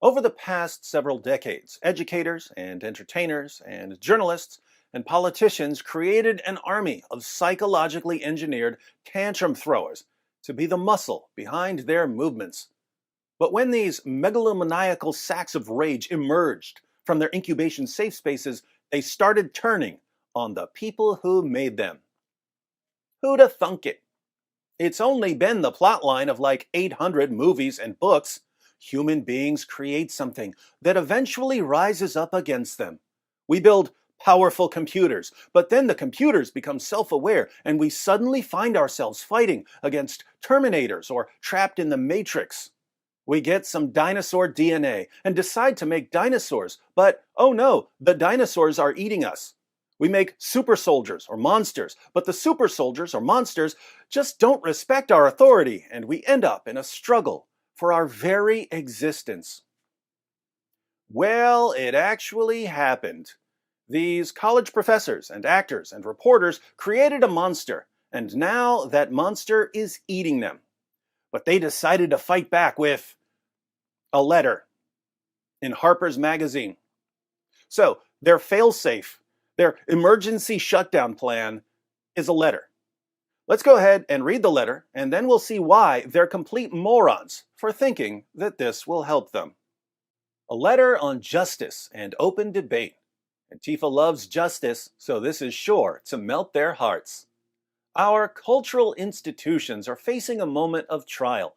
Over the past several decades, educators and entertainers and journalists and politicians created an army of psychologically engineered tantrum throwers to be the muscle behind their movements. But when these megalomaniacal sacks of rage emerged from their incubation safe spaces, they started turning on the people who made them. Who'da thunk it? It's only been the plotline of like 800 movies and books. Human beings create something that eventually rises up against them. We build powerful computers, but then the computers become self-aware and we suddenly find ourselves fighting against Terminators or trapped in the Matrix. We get some dinosaur DNA and decide to make dinosaurs, but oh no, the dinosaurs are eating us. We make super soldiers or monsters, but the super soldiers or monsters just don't respect our authority, and we end up in a struggle for our very existence. Well, it actually happened. These college professors and actors and reporters created a monster, and now that monster is eating them. But they decided to fight back with a letter in Harper's Magazine. So, their failsafe, their emergency shutdown plan is a letter. Let's go ahead and read the letter, and then we'll see why they're complete morons for thinking that this will help them. A letter on justice and open debate. Antifa loves justice, so this is sure to melt their hearts. Our cultural institutions are facing a moment of trial.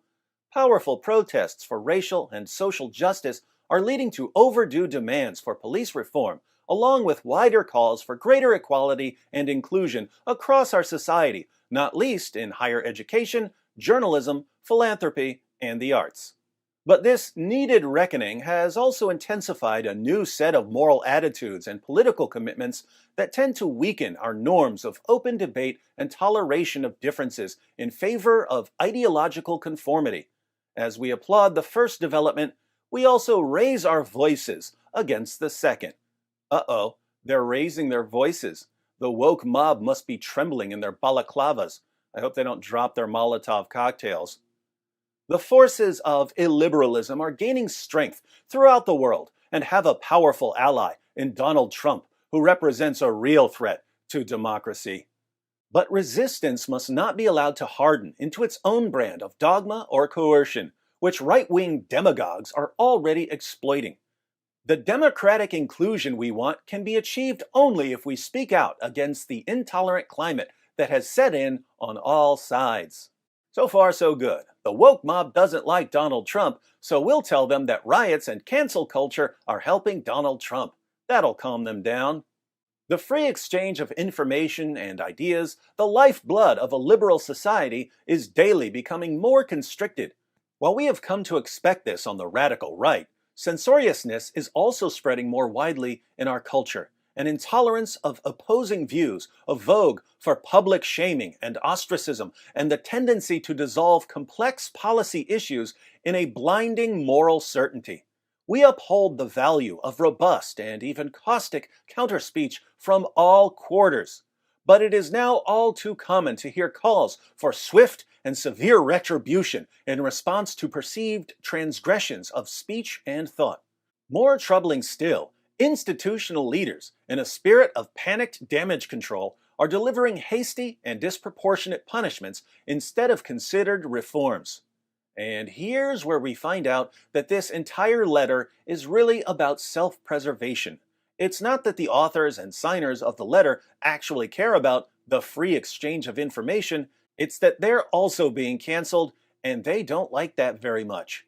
Powerful protests for racial and social justice are leading to overdue demands for police reform, along with wider calls for greater equality and inclusion across our society, not least in higher education, journalism, philanthropy, and the arts. But this needed reckoning has also intensified a new set of moral attitudes and political commitments that tend to weaken our norms of open debate and toleration of differences in favor of ideological conformity. As we applaud the first development, we also raise our voices against the second. Uh-oh, they're raising their voices. The woke mob must be trembling in their balaclavas. I hope they don't drop their Molotov cocktails. The forces of illiberalism are gaining strength throughout the world and have a powerful ally in Donald Trump, who represents a real threat to democracy. But resistance must not be allowed to harden into its own brand of dogma or coercion, which right-wing demagogues are already exploiting. The democratic inclusion we want can be achieved only if we speak out against the intolerant climate that has set in on all sides. So far, so good. The woke mob doesn't like Donald Trump, so we'll tell them that riots and cancel culture are helping Donald Trump. That'll calm them down. The free exchange of information and ideas, the lifeblood of a liberal society, is daily becoming more constricted. While we have come to expect this on the radical right, censoriousness is also spreading more widely in our culture. An intolerance of opposing views, a vogue for public shaming and ostracism, and the tendency to dissolve complex policy issues in a blinding moral certainty. We uphold the value of robust and even caustic counterspeech from all quarters. But it is now all too common to hear calls for swift and severe retribution in response to perceived transgressions of speech and thought. More troubling still, institutional leaders, in a spirit of panicked damage control, are delivering hasty and disproportionate punishments instead of considered reforms. And here's where we find out that this entire letter is really about self-preservation. It's not that the authors and signers of the letter actually care about the free exchange of information, it's that they're also being canceled, and they don't like that very much.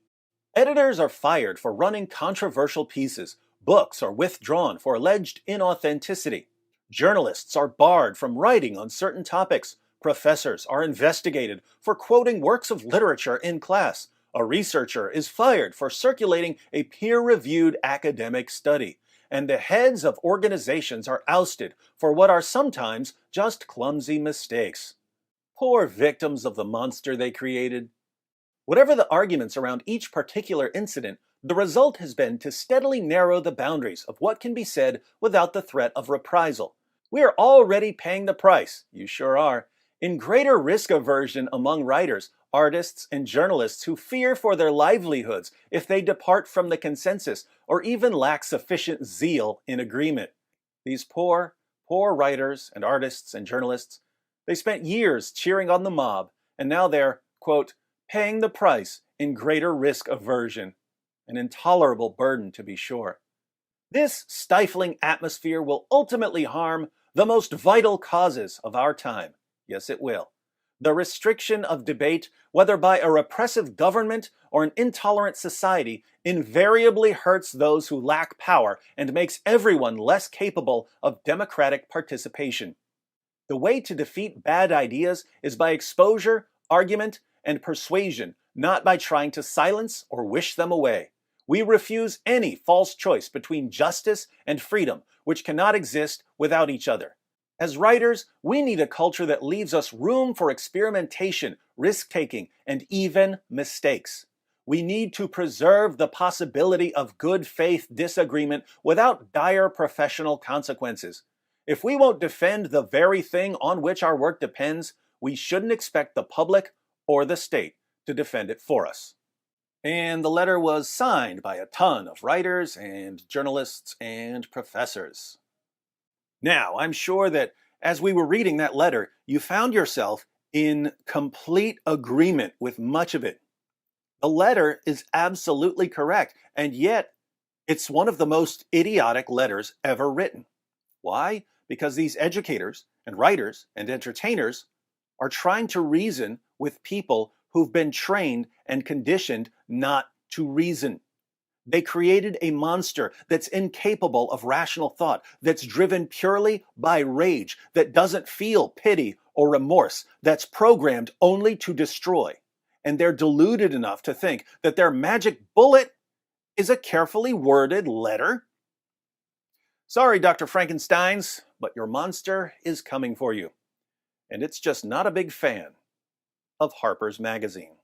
Editors are fired for running controversial pieces. Books are withdrawn for alleged inauthenticity. Journalists are barred from writing on certain topics. Professors are investigated for quoting works of literature in class. A researcher is fired for circulating a peer-reviewed academic study. And the heads of organizations are ousted for what are sometimes just clumsy mistakes. Poor victims of the monster they created. Whatever the arguments around each particular incident, the result has been to steadily narrow the boundaries of what can be said without the threat of reprisal. We are already paying the price, you sure are, In greater risk aversion among writers, artists, and journalists who fear for their livelihoods if they depart from the consensus or even lack sufficient zeal in agreement. These poor writers and artists and journalists, they spent years cheering on the mob, and now they're, quote, paying the price in greater risk aversion. An intolerable burden, to be sure. This stifling atmosphere will ultimately harm the most vital causes of our time. Yes, it will. The restriction of debate, whether by a repressive government or an intolerant society, invariably hurts those who lack power and makes everyone less capable of democratic participation. The way to defeat bad ideas is by exposure, argument, and persuasion, not by trying to silence or wish them away. We refuse any false choice between justice and freedom, which cannot exist without each other. As writers, we need a culture that leaves us room for experimentation, risk-taking, and even mistakes. We need to preserve the possibility of good faith disagreement without dire professional consequences. If we won't defend the very thing on which our work depends, we shouldn't expect the public or the state to defend it for us. And the letter was signed by a ton of writers and journalists and professors. Now, I'm sure that as we were reading that letter, you found yourself in complete agreement with much of it. The letter is absolutely correct, and yet it's one of the most idiotic letters ever written. Why? Because these educators and writers and entertainers are trying to reason with people who've been trained and conditioned not to reason. They created a monster that's incapable of rational thought, that's driven purely by rage, that doesn't feel pity or remorse, that's programmed only to destroy. And they're deluded enough to think that their magic bullet is a carefully worded letter. Sorry, Dr. Frankensteins, but your monster is coming for you. And it's just not a big fan of Harper's Magazine.